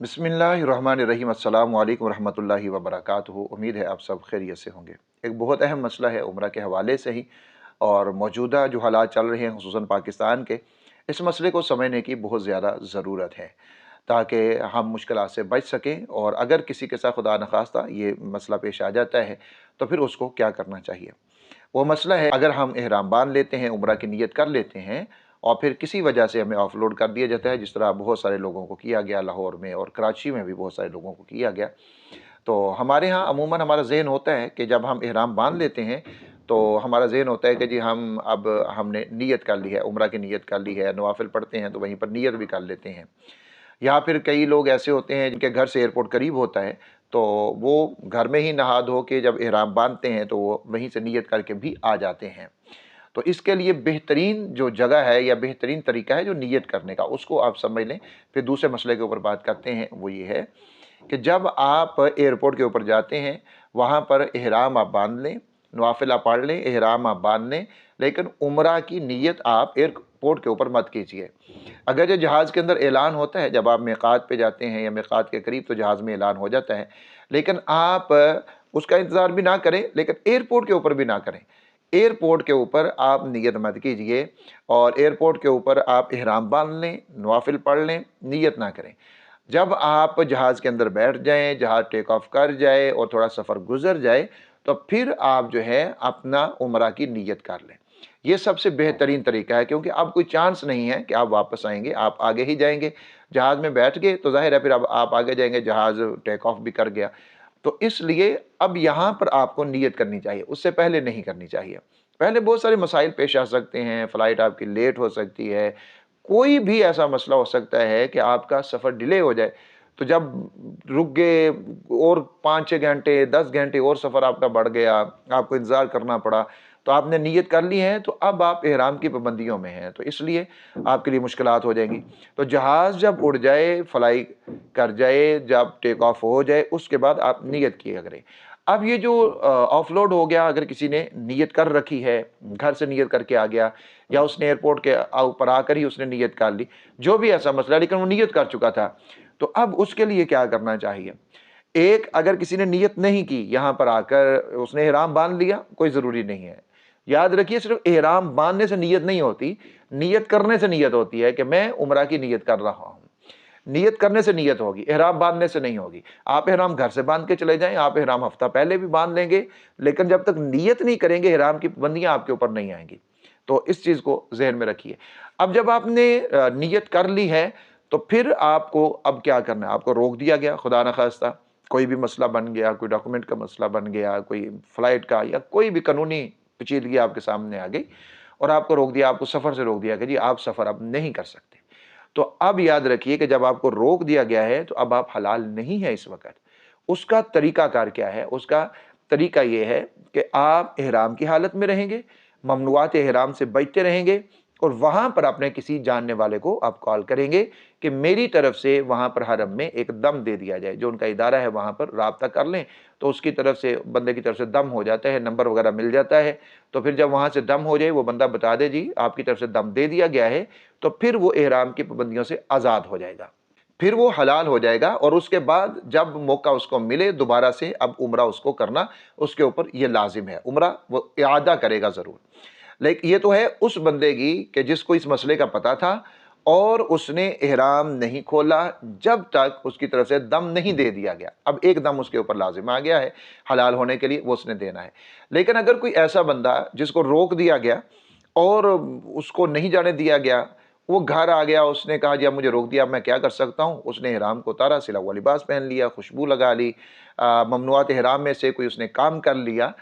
बिस्मिल्लाहिर्रहमानिर्रहीम अस्सलामु अलैकुम रहमतुल्लाहि व बरकातुहू। उम्मीद है आप सब खैरियत से होंगे। एक बहुत अहम मसला है उम्रा के हवाले से ही, और मौजूदा जो हालात चल रहे हैं खुसूसन पाकिस्तान के, इस मसले को समझने की बहुत ज़्यादा ज़रूरत है ताकि हम मुश्किलात से बच सकें। और अगर किसी के साथ खुदा न खास्ता ये मसला पेश आ जाता है तो फिर उसको क्या करना चाहिए। वो मसला है, अगर हम एहराम बांध लेते हैं, उम्रा की नीयत कर लेते हैं और फिर किसी वजह से हमें ऑफलोड कर दिया जाता है, जिस तरह बहुत सारे लोगों को किया गया, लाहौर में और कराची में भी बहुत सारे लोगों को किया गया। तो हमारे यहाँ अमूमन हमारा ज़हन होता है कि जब हम एहराम बांध लेते हैं तो हमारा ज़हन होता है कि जी हम अब हमने नीयत कर ली है, उम्रा की नीयत कर ली है, नवाफिल पढ़ते हैं तो वहीं पर नीयत भी कर लेते हैं। या फिर कई लोग ऐसे होते हैं जिनके घर से एयरपोर्ट करीब होता है, तो वो घर में ही नहा धो के जब एहराम बांधते हैं तो वो वहीं से नीयत करके भी आ जाते हैं। तो इसके लिए बेहतरीन जो जगह है या बेहतरीन तरीका है जो नीयत करने का, उसको आप समझ लें। फिर दूसरे मसले के ऊपर बात करते हैं, वो ये है कि जब आप एयरपोर्ट के ऊपर जाते हैं, वहाँ पर एहराम आप बांध लें, नवाफिल आप पढ़ लें, एहराम आप बांध लें, लेकिन उम्रा की नीयत आप एयरपोर्ट के ऊपर मत कीजिए। अगर जो जहाज़ के अंदर ऐलान होता है, जब आप मिक़ात पे जाते हैं या मिक़ात के करीब, तो जहाज़ में ऐलान हो जाता है, लेकिन आप उसका इंतज़ार भी ना करें, लेकिन एयरपोर्ट के ऊपर भी ना करें। एयरपोर्ट के ऊपर आप नीयत मत कीजिए और एयरपोर्ट के ऊपर आप इहराम बांध लें, नवाफिल पढ़ लें, नीयत ना करें। जब आप जहाज़ के अंदर बैठ जाएँ, जहाज़ टेक ऑफ कर जाए और थोड़ा सफ़र गुज़र जाए, तो फिर आप जो है अपना उम्रा की नीयत कर लें। ये सबसे बेहतरीन तरीका है, क्योंकि अब कोई चांस नहीं है कि आप वापस आएँगे, आप आगे ही जाएँगे। जहाज़ में बैठ गए तो ज़ाहिर है फिर अब आप आगे जाएँगे, जहाज़ टेक ऑफ भी कर गया। तो इसलिए अब यहाँ पर आपको नीयत करनी चाहिए, उससे पहले नहीं करनी चाहिए। पहले बहुत सारे मसाइल पेश आ सकते हैं, फ़्लाइट आपकी लेट हो सकती है, कोई भी ऐसा मसला हो सकता है कि आपका सफ़र डिले हो जाए। तो जब रुक गए और 5-6 घंटे, 10 घंटे और सफ़र आपका बढ़ गया, आपको इंतज़ार करना पड़ा, तो आपने नीयत कर ली है, तो अब आप इहराम की पाबंदियों में हैं, तो इसलिए आपके लिए मुश्किलात हो जाएँगी। तो जहाज़ जब उड़ जाए, फ्लाई कर जाए, जब टेक ऑफ हो जाए, उसके बाद आप नियत किया करें। अब ये जो ऑफलोड हो गया, अगर किसी ने नियत कर रखी है, घर से नियत करके आ गया या उसने एयरपोर्ट के ऊपर आकर ही उसने नियत कर ली, जो भी ऐसा मसला है, लेकिन वो नियत कर चुका था, तो अब उसके लिए क्या करना चाहिए? एक, अगर किसी ने नियत नहीं की, यहाँ पर आकर उसने इहराम बांध लिया, कोई ज़रूरी नहीं है। याद रखिए, सिर्फ इहराम बांधने से नियत नहीं होती, नियत करने से नियत होती है कि मैं उम्रा की नियत कर रहा हूँ। नियत करने से नियत होगी, इहराम बांधने से नहीं होगी। आप इहराम घर से बांध के चले जाएँ, आप इहराम हफ्ता पहले भी बांध लेंगे, लेकिन जब तक नियत नहीं करेंगे, इहराम की पाबंदियाँ आपके ऊपर नहीं आएँगी। तो इस चीज़ को ज़हन में रखिए। अब जब आपने नियत कर ली है, तो फिर आपको अब क्या करना है? आपको रोक दिया गया, खुदा न खास्ता कोई भी मसला बन गया, कोई डॉक्यूमेंट का मसला बन गया, कोई फ्लाइट का, या कोई भी कानूनी पेचीदगी आपके सामने आ गई और आपको रोक दिया, आपको सफ़र से रोक दिया कि जी आप सफ़र अब नहीं कर सकते। तो अब याद रखिए कि जब आपको रोक दिया गया है, तो अब आप हलाल नहीं है इस वक़्त। उसका तरीक़ाकार क्या है? उसका तरीका ये है कि आप इहराम की हालत में रहेंगे, ममनुआत इहराम से बचते रहेंगे और वहाँ पर अपने किसी जानने वाले को आप कॉल करेंगे कि मेरी तरफ से वहाँ पर हरम में एक दम दे दिया जाए। जो उनका इदारा है वहाँ पर राब्ता कर लें, तो उसकी तरफ से, बंदे की तरफ से दम हो जाता है, नंबर वग़ैरह मिल जाता है। तो फिर जब वहाँ से दम हो जाए, वो बंदा बता दे जी आपकी तरफ से दम दे दिया गया है, तो फिर वो इहराम की पाबंदियों से आज़ाद हो जाएगा। फिर वो हलाल हो जाएगा और उसके बाद जब मौका उसको मिले दोबारा से अब उम्रा उसको करना, उसके ऊपर ये लाज़िम है। उम्रा वो इआदा करेगा ज़रूर। लेकिन ये तो है उस बंदे की कि जिसको इस मसले का पता था और उसने इहराम नहीं खोला जब तक उसकी तरफ से दम नहीं दे दिया गया। अब एक दम उसके ऊपर लाज़िम आ गया है, हलाल होने के लिए वो उसने देना है। लेकिन अगर कोई ऐसा बंदा जिसको रोक दिया गया और उसको नहीं जाने दिया गया, वो घर आ गया, उसने कहा जी अब मुझे रोक दिया, अब मैं क्या कर सकता हूँ? उसने इहराम को उतारा, सिला हुआ लिबास पहन लिया, खुशबू लगा ली, ममनुआत इहराम में से कोई उसने काम कर लिया,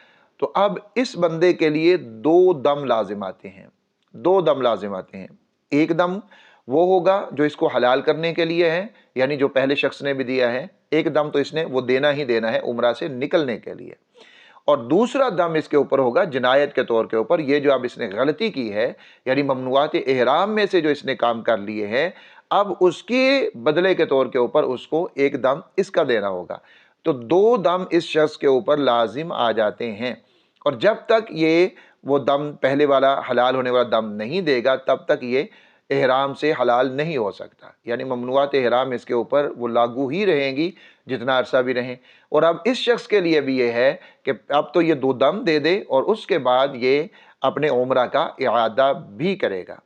तो अब इस बंदे के लिए 2 दम लाज़िम आते हैं। 2 दम लाज़िम आते हैं। एक दम वो होगा जो इसको हलाल करने के लिए है, यानी जो पहले शख्स ने भी दिया है। एक दम तो इसने वो देना ही देना है उम्रा से निकलने के लिए। और दूसरा दम इसके ऊपर होगा जिनायत के तौर के ऊपर, ये जो अब इसने गलती की है, यानी ममनुआत इहराम में से जो इसने काम कर लिए हैं, अब उसके बदले के तौर के ऊपर उसको एक दम इसका देना होगा। तो 2 दम इस शख्स के ऊपर लाजिम आ जाते हैं। और जब तक ये वो दम पहले वाला हलाल होने वाला दम नहीं देगा, तब तक ये احرام سے حلال نہیں ہو سکتا، یعنی ممنوعات احرام اس کے اوپر وہ لاگو ہی رہیں گی جتنا عرصہ بھی رہیں۔ اور اب اس شخص کے لیے بھی یہ ہے کہ اب تو یہ 2 دم دے دے اور اس کے بعد یہ اپنے عمرہ کا اعادہ بھی کرے گا۔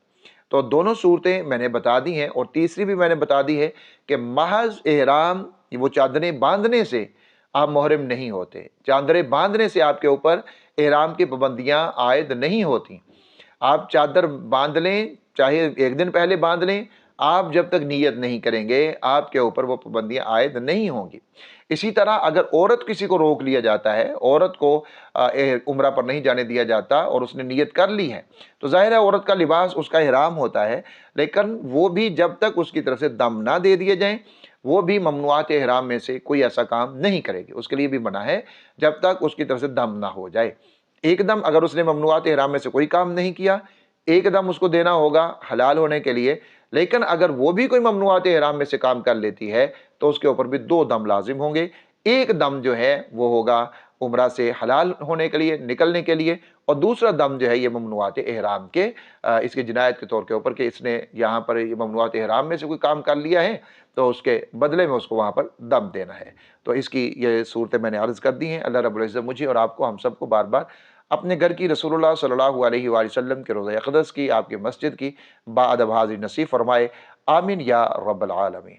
تو دونوں صورتیں میں نے بتا دی ہیں، اور تیسری بھی میں نے بتا دی ہے کہ محض احرام وہ چادریں باندھنے سے آپ محرم نہیں ہوتے، چادریں باندھنے سے آپ کے اوپر احرام کی پابندیاں عائد نہیں ہوتی۔ آپ چادر باندھ لیں، چاہے 1 دن پہلے باندھ لیں، آپ جب تک نیت نہیں کریں گے آپ کے اوپر وہ پابندیاں عائد نہیں ہوں گی۔ اسی طرح اگر عورت کسی کو روک لیا جاتا ہے، عورت کو عمرہ پر نہیں جانے دیا جاتا اور اس نے نیت کر لی ہے، تو ظاہر ہے عورت کا لباس اس کا احرام ہوتا ہے، لیکن وہ بھی جب تک اس کی طرف سے دم نہ دے دیے جائیں وہ بھی ممنوعات احرام میں سے کوئی ایسا کام نہیں کرے گی، اس کے لیے بھی منع ہے جب تک اس کی طرف سے دم نہ ہو جائے۔ ایک دم اگر اس نے ممنوعات احرام میں سے کوئی کام نہیں کیا، ایک دم اس کو دینا ہوگا حلال ہونے کے لیے، لیکن اگر وہ بھی کوئی ممنوعات احرام میں سے کام کر لیتی ہے تو اس کے اوپر بھی 2 دم لازم ہوں گے۔ ایک دم جو ہے وہ ہوگا عمرہ سے حلال ہونے کے لیے، نکلنے کے لیے، اور دوسرا دم جو ہے یہ ممنوعات احرام کے اس کی جنایت کے طور کے اوپر کہ اس نے یہاں پر یہ ممنوعات احرام میں سے کوئی کام کر لیا ہے تو اس کے بدلے میں اس کو وہاں پر دم دینا ہے۔ تو اس کی یہ صورتیں میں نے عرض کر دی ہیں۔ اللہ رب العزت مجھے اور آپ کو، ہم سب کو بار بار اپنے گھر کی، رسول اللہ صلی اللہ علیہ وآلہ وسلم کے روضہ اقدس کی، آپ کی مسجد کی باادب حاضری نصیب فرمائے۔ آمین یا رب العالمین۔